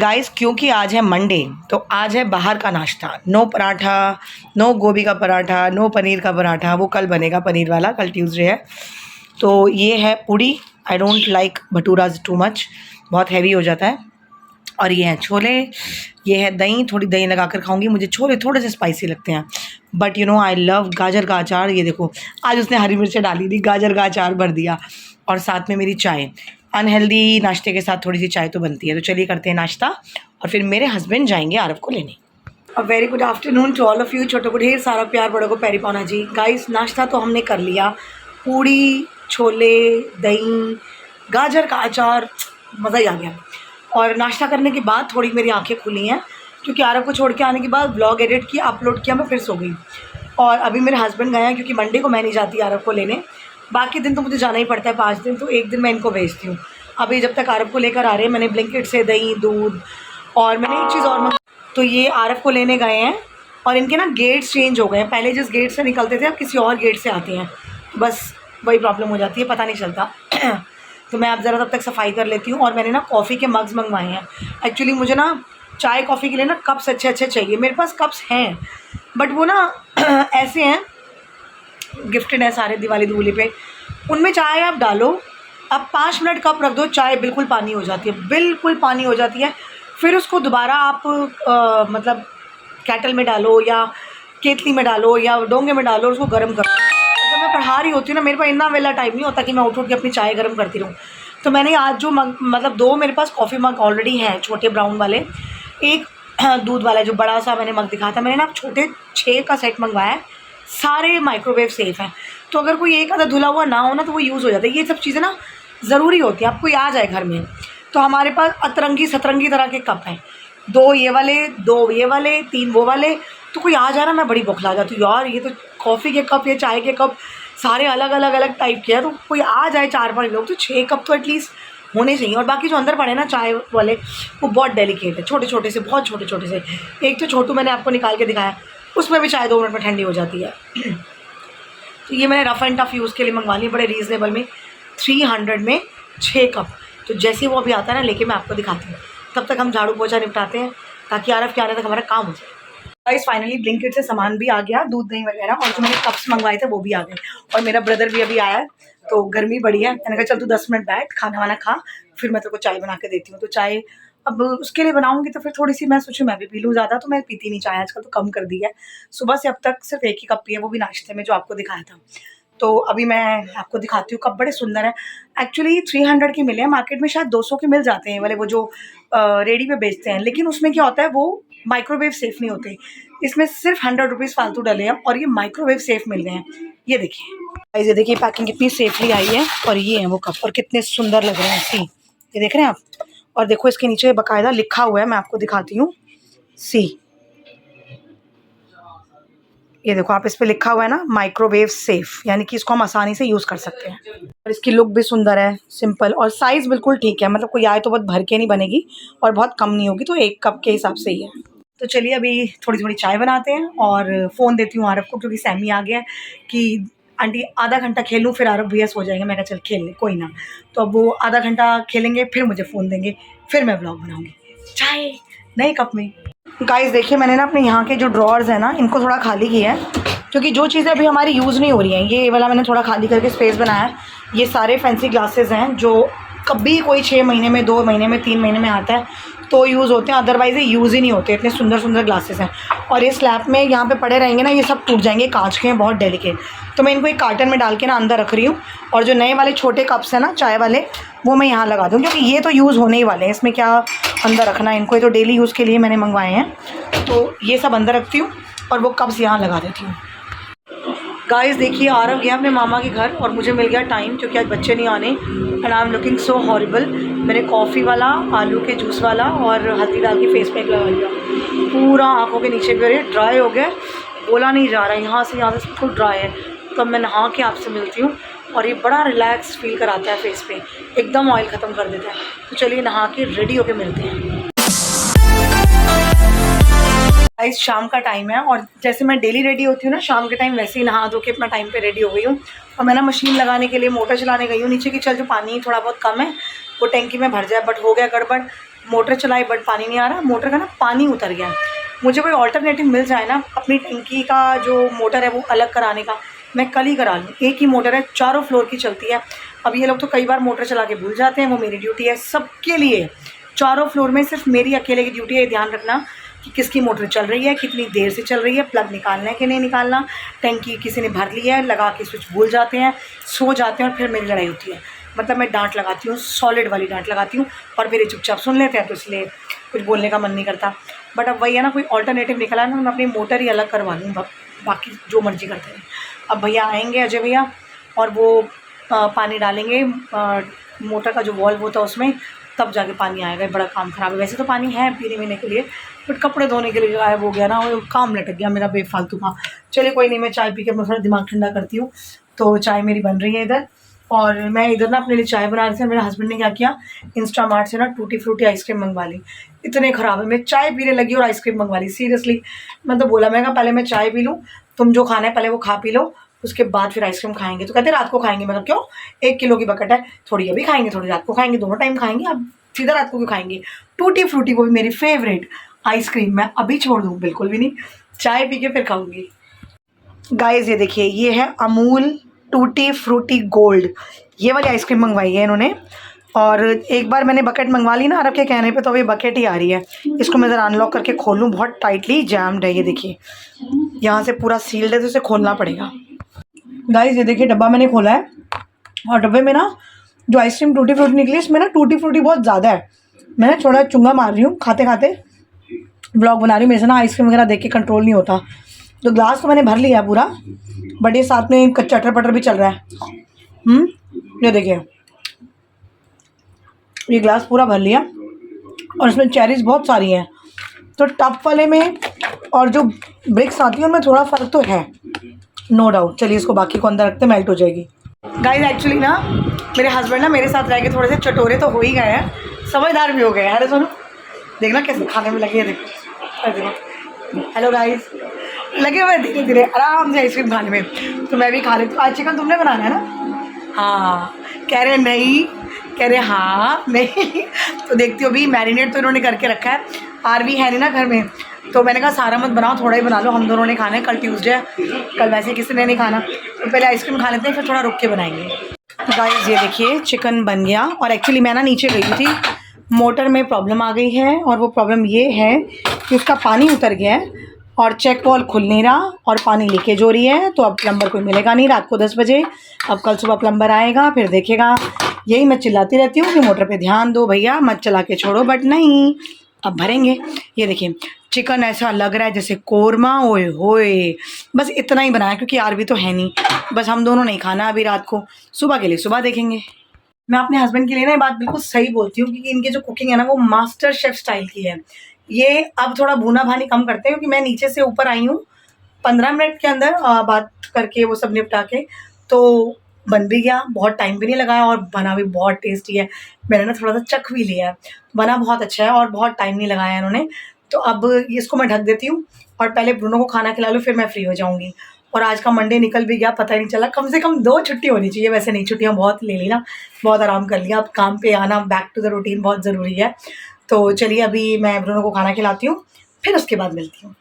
Guys क्योंकि आज है मंडे तो आज है बाहर का नाश्ता। नो पराठा, नो गोभी का पराठा, नो पनीर का पराठा, वो कल बनेगा पनीर वाला, कल ट्यूसडे है। तो ये है puri. I don't like bhaturas too much, बहुत हैवी हो जाता है। और ये है छोले, ये है दही, थोड़ी दही लगा कर खाऊंगी। मुझे छोले थोड़े से स्पाइसी लगते हैं, but you know I love गाजर का अचार। ये देखो आज उसने हरी मिर्चें डाली थी, गाजर का अचार भर दिया, और साथ में मेरी चाय। अनहेल्दी नाश्ते के साथ थोड़ी सी चाय तो बनती है। तो चलिए करते हैं नाश्ता, और फिर मेरे हस्बैंड जाएंगे आरव को लेने। A very good afternoon to all of you. छोटों को ढेर सारा प्यार, बड़ों को पैरी पाना जी। गाइस नाश्ता तो हमने कर लिया, पूड़ी, छोले, दही, गाजर का अचार, मज़ा ही आ गया। और नाश्ता करने के बाद थोड़ी मेरी आंखें खुली हैं, क्योंकि आरव को छोड़ के आने के बाद ब्लॉग एडिट किया, अपलोड किया, मैं फिर सो गई। और अभी मेरे हस्बैंड गए हैं, क्योंकि मंडे को मैं नहीं जाती आरव को लेने। बाकी दिन तो मुझे जाना ही पड़ता है 5 दिन, तो एक दिन मैं इनको भेजती हूँ। अभी जब तक आरव को लेकर आ रहे हैं, मैंने ब्लिंकिट से दही, दूध, और मैंने एक चीज़ और तो ये आरव को लेने गए हैं, और इनके ना गेट्स चेंज हो गए हैं। पहले जिस गेट से निकलते थे अब किसी और गेट से आते हैं, बस वही प्रॉब्लम हो जाती है, पता नहीं चलता। तो मैं अब ज़रा तब तक सफाई कर लेती हूँ। और मैंने ना कॉफ़ी के मग्स मंगवाए हैं। एक्चुअली मुझे ना चाय कॉफ़ी के लिए ना कप्स अच्छे अच्छे चाहिए। मेरे पास कप्स हैं, बट वो ना ऐसे हैं, गिफ्टेड है सारे दिवाली दिवाली पे। उनमें चाय आप डालो, अब 5 मिनट कप रख दो, चाय बिल्कुल पानी हो जाती है, बिल्कुल पानी हो जाती है। फिर उसको दोबारा आप मतलब केटल में डालो, या केतली में डालो, या डोंगे में डालो, और उसको गर्म करो। जब मैं पढ़ा रही होती हूँ ना, मेरे पास इतना वेला टाइम नहीं होता कि मैं उठ के अपनी चाय गर्म करती रहूँ। तो मैंने आज जो मग, मतलब 2 मेरे पास कॉफ़ी मग ऑलरेडी हैं, छोटे ब्राउन वाले, एक दूध वाला जो बड़ा सा मैंने मग दिखाया था। मैंने ना छोटे 6 का सेट मंगवाया है, सारे माइक्रोवेव सेफ़ हैं। तो अगर कोई एक आधा धुला हुआ ना हो ना, तो वो यूज़ हो जाता है। ये सब चीज़ें ना ज़रूरी होती है, आपको आ जाए घर में। तो हमारे पास अतरंगी सतरंगी तरह के कप हैं, 2 ये वाले, 2 ये वाले, 3 वो वाले। तो कोई आ जा रहा, मैं बड़ी बौखला जाती हूँ यार, ये तो कॉफ़ी के कप, ये चाय के कप सारे अलग अलग अलग टाइप के हैं। तो कोई आ जाए 4-5 लोग, तो 6 कप तो एटलीस्ट होने चाहिए। और बाकी जो अंदर पड़े ना चाय वाले, वो बहुत डेलिकेट है, छोटे छोटे से, बहुत छोटे छोटे से। एक तो छोटू मैंने आपको निकाल के दिखाया, उसमें भी चाय 2 मिनट में ठंडी हो जाती है। तो ये मैंने रफ़ एंड टफ़ यूज़ के लिए मंगवा ली, बड़े रीज़नेबल में, 300 में 6 कप। तो जैसे वो अभी आता है ना लेके, मैं आपको दिखाती हूँ। तब तक हम झाड़ू पोछा निपटाते हैं, ताकि आरव के आने तक हमारा काम हो जाए। गाइस फाइनली ब्लिंकिट से सामान भी आ गया, दूध दही वगैरह, और जो मैंने कप्स मंगवाए थे वो भी आ गए। और मेरा ब्रदर भी अभी आया है, तो गर्मी बड़ी है, मैंने कहा चल तू 10 मिनट बैठ, खाना वाना खा, फिर मैं तेरे को चाय बना के देती हूँ। तो चाय अब उसके लिए बनाऊंगी, तो फिर थोड़ी सी मैं सोचूं मैं भी पी लूँ। ज़्यादा तो मैं पीती नहीं चाय आजकल, तो कम कर दी है। सुबह से अब तक सिर्फ एक ही कप पी है, वो भी नाश्ते में जो आपको दिखाया था। तो अभी मैं आपको दिखाती हूँ, कप बड़े सुंदर है। एक्चुअली 300 के मिले हैं, मार्केट में शायद 200 के मिल जाते हैं वाले, वो जो रेडी पे बेचते हैं। लेकिन उसमें क्या होता है, वो माइक्रोवेव सेफ़ नहीं होते। इसमें सिर्फ 100 रुपीज़ फालतू डले हैं, और ये माइक्रोवेव सेफ़ मिल रहे हैं। ये देखिए, ये देखिए पैकिंग कितनी सेफली आई है। और ये हैं वो कप, और कितने सुंदर लग रहे हैं। सी, ये देख रहे हैं आप। और देखो इसके नीचे बाकायदा लिखा हुआ है, मैं आपको दिखाती हूँ। सी, ये देखो आप, इस पे लिखा हुआ है ना माइक्रोवेव सेफ, यानी कि इसको हम आसानी से यूज़ कर सकते हैं। और इसकी लुक भी सुंदर है, सिंपल, और साइज़ बिल्कुल ठीक है। मतलब कोई आए तो बहुत भर के नहीं बनेगी, और बहुत कम नहीं होगी, तो 1 कप के हिसाब से ही है। तो चलिए अभी थोड़ी थोड़ी चाय बनाते हैं, और फ़ोन देती हूँ आरव को, क्योंकि सैमी आ गया है कि आंटी आधा घंटा खेल लूँ, फिर आरव भैया हो जाएंगे। मैं कहा चल खेल ले, कोई ना। तो अब वो आधा घंटा खेलेंगे, फिर मुझे फ़ोन देंगे, फिर मैं ब्लॉग बनाऊँगी। चाय नए कप में। गाइस देखिए, मैंने ना अपने यहाँ के जो ड्रॉर्स हैं ना, इनको थोड़ा खाली किया है, क्योंकि जो चीज़ें अभी हमारी यूज़ नहीं हो रही हैं, ये वाला मैंने थोड़ा खाली करके स्पेस बनाया है। ये सारे फैंसी ग्लासेस हैं, जो कभी कोई 6 महीने में, 2 महीने में, 3 महीने में आता है तो यूज़ होते हैं, अदरवाइज़ ये यूज़ ही नहीं होते। इतने सुंदर सुंदर ग्लासेस हैं, और ये स्लैब में यहाँ पे पड़े रहेंगे ना, ये सब टूट जाएंगे, कांच के हैं, बहुत डेलिकेट। तो मैं इनको एक कार्टन में डाल के ना अंदर रख रही हूँ। और जो नए वाले छोटे कप्स हैं ना चाय वाले, वो मैं यहाँ लगा दूँ, क्योंकि ये तो यूज़ होने ही वाले हैं। इसमें क्या अंदर रखना है इनको, ये तो डेली यूज़ के लिए मैंने मंगवाए हैं। तो ये सब अंदर रखती हूँ, और वो कप्स यहाँ लगा देती हूँ। गाइस देखिए, आरव गया अपने मामा के घर, और मुझे मिल गया टाइम, क्योंकि आज बच्चे नहीं आने। And I am looking so horrible. मैंने कॉफ़ी वाला, आलू के जूस वाला, और हल्दी डाल के फेस पैक लगा लिया। पूरा आँखों के नीचे भी ड्राई हो गया, बोला नहीं जा रहा है, यहाँ से बिल्कुल ड्राई है। तो अब मैं नहा के आपसे मिलती हूँ, और ये बड़ा रिलैक्स फील कराता है फेस पे, एकदम ऑयल ख़त्म कर देता है। तो चलिए नहा के रेडी होके मिलते हैं। गाइस शाम का टाइम है, और जैसे मैं डेली रेडी होती हूँ ना शाम के टाइम, वैसे ही नहा धो के अपना टाइम पे रेडी हो गई हूँ। और मैं ना मशीन लगाने के लिए मोटर चलाने गई हूँ नीचे की। चल जो पानी थोड़ा बहुत कम है वो टैंकी में भर जाए, बट हो गया गड़बड़। मोटर चलाई बट पानी नहीं आ रहा, मोटर का ना पानी उतर गया। मुझे कोई ऑल्टरनेटिव मिल जाए ना अपनी टंकी का जो मोटर है वो अलग कराने का, मैं कल ही करा लूँ। एक ही मोटर है, चारों फ्लोर की चलती है। अब ये लोग तो कई बार मोटर चला के भूल जाते हैं, वो मेरी ड्यूटी है। सबके लिए चारों फ्लोर में सिर्फ मेरी अकेले की ड्यूटी है ध्यान रखना कि किसकी मोटर चल रही है, कितनी देर से चल रही है, प्लग निकालना है कि नहीं निकालना, टंकी किसी ने भर लिया है, लगा के स्विच भूल जाते हैं, सो जाते हैं और फिर मेरी लड़ाई होती है। मतलब मैं डांट लगाती हूँ, सॉलिड वाली डांट लगाती हूँ, और फिर ये चुपचाप सुन लेते हैं, तो इसलिए कुछ बोलने का मन नहीं करता। बट अब वही है ना, कोई ऑल्टरनेटिव निकला ना, मैं अपनी मोटर ही अलग करवा लूँ, बाकी जो मर्जी करते हैं। अब भैया आएंगे, अजय भैया, और वो पानी डालेंगे मोटर का जो वॉल्व होता है उसमें, तब जाके पानी आएगा। बड़ा काम ख़राब है। वैसे तो पानी है पीने वीने के लिए, बट कपड़े धोने के लिए गायब हो गया ना, वो काम लटक गया मेरा बेफालतू का। चलिए कोई नहीं, मैं चाय पी के अपना थोड़ा दिमाग ठंडा करती हूँ। तो चाय मेरी बन रही है इधर, और मैं इधर ना अपने लिए चाय बना रही थी। मेरे हस्बैंड ने क्या किया, इंस्टामार्ट से ना टूटी फ्रूटी आइसक्रीम मंगवा ली। इतने ख़राब है, मैं चाय पीने लगी और आइसक्रीम मंगवा ली। सीरियसली मैं तो बोला, मैं कहा पहले मैं चाय पी लूँ, तुम जो खाना है पहले वो खा पी लो, उसके बाद फिर आइसक्रीम खाएंगे। तो कहते रात को खाएंगे। मैं क्यों, 1 किलो की बकेट है, थोड़ी अभी खाएंगे थोड़ी रात को खाएंगे, दोनों टाइम खाएंगे, अब सीधा रात को क्यों खाएंगे। टूटी फ्रूटी, वो भी मेरी फेवरेट आइसक्रीम, मैं अभी छोड़ दूँ? बिल्कुल भी नहीं, चाय पी के फिर खाऊंगी। गाइस ये देखिए, ये है अमूल टूटी फ्रूटी गोल्ड, ये वाली आइसक्रीम मंगवाई है इन्होंने। और एक बार मैंने बकेट मंगवा ली ना अरब के कहने पे, तो अभी बकेट ही आ रही है। इसको मैं ज़रा अनलॉक करके खोलूँ, बहुत टाइटली जैम्ड है। ये देखिए यहाँ से पूरा सील्ड है, तो इसे खोलना पड़ेगा। गाइस ये देखिए, डब्बा मैंने खोला है, और डब्बे में ना जो आइसक्रीम टूटी फ्रूटी निकली, इसमें ना टूटी फ्रूटी बहुत ज़्यादा है। मैं थोड़ा चुंगा मार रही हूँ खाते खाते, ब्लॉग बना रही हूँ। मेरे से ना आइसक्रीम वगैरह देख के कंट्रोल नहीं होता। तो ग्लास तो मैंने भर लिया है पूरा, बट ये साथ में चटर पटर भी चल रहा है। ये देखिए, ये ग्लास पूरा भर लिया, और इसमें चेरीज बहुत सारी हैं। तो टप वाले में और जो ब्रिक्स आती है उनमें थोड़ा फ़र्क तो है, नो डाउट। चलिए इसको बाकी को अंदर रखते, मेल्ट हो जाएगी। गाइस एक्चुअली ना मेरे हस्बैंड ना मेरे साथ रह के थोड़े से चटोरे तो हो ही गए हैं, समझदार भी हो गए हैं। अरे सुनो, देखना कैसे खाने में लगे, देखो। हेलो गाइस, लगे हुए धीरे धीरे आराम से आइसक्रीम खाने में। तो मैं भी खा लेती हूँ। आज चिकन तुमने बनाना है ना? हाँ, कह रहे नहीं, कह रहे हाँ नहीं। तो देखती हो भी, मैरिनेट तो इन्होंने करके रखा है। आरवी है नहीं ना घर में, तो मैंने कहा सारा मत बनाओ, थोड़ा ही बना लो, हम दोनों ने खाना है। कल ट्यूसडे है, कल वैसे किसी ने नहीं खाना, तो पहले आइसक्रीम खा लेते हैं, फिर थोड़ा रुक के बनाएंगे। गाइस ये देखिए, चिकन बन गया। और एक्चुअली मैं ना नीचे गई थी, मोटर में प्रॉब्लम आ गई है, और वो प्रॉब्लम ये है कि उसका पानी उतर गया है, और चेक वॉल खुल नहीं रहा, और पानी लीकेज हो रही है। तो अब प्लम्बर कोई मिलेगा नहीं रात को 10 बजे। अब कल सुबह प्लम्बर आएगा, फिर देखेगा। यही मैं चिल्लाती रहती हूँ कि मोटर पे ध्यान दो भैया, मत चला के छोड़ो, बट नहीं, अब भरेंगे। ये देखिए, चिकन ऐसा लग रहा है जैसे कोरमा, ओए होए। बस इतना ही बनाया, क्योंकि आरवी तो है नहीं, बस हम दोनों नहीं खाना अभी रात को, सुबह के लिए सुबह देखेंगे। मैं अपने हस्बैंड के लिए ना ये बात बिल्कुल सही बोलती हूँ, क्योंकि इनकी जो कुकिंग है ना वो मास्टर शेफ स्टाइल की है। ये अब थोड़ा भूना भानी कम करते हैं, क्योंकि मैं नीचे से ऊपर आई हूँ 15 मिनट के अंदर बात करके वो सब निपटा के, तो बन भी गया, बहुत टाइम भी नहीं लगाया, और बना भी बहुत टेस्टी है। मैंने ना थोड़ा सा चख भी लिया है, बना बहुत अच्छा है, और बहुत टाइम नहीं लगाया इन्होंने। तो अब इसको मैं ढक देती हूँ, और पहले ब्रूनो को खाना खिला लूँ, फिर मैं फ्री हो जाऊँगी। और आज का मंडे निकल भी गया, पता ही नहीं चला। कम से कम 2 छुट्टी होनी चाहिए, वैसे नहीं, छुट्टियाँ बहुत ले ली ना, बहुत आराम कर लिया। अब काम पे आना, बैक टू द रूटीन बहुत ज़रूरी है। तो चलिए अभी मैं ब्रूनो को खाना खिलाती हूँ, फिर उसके बाद मिलती हूँ।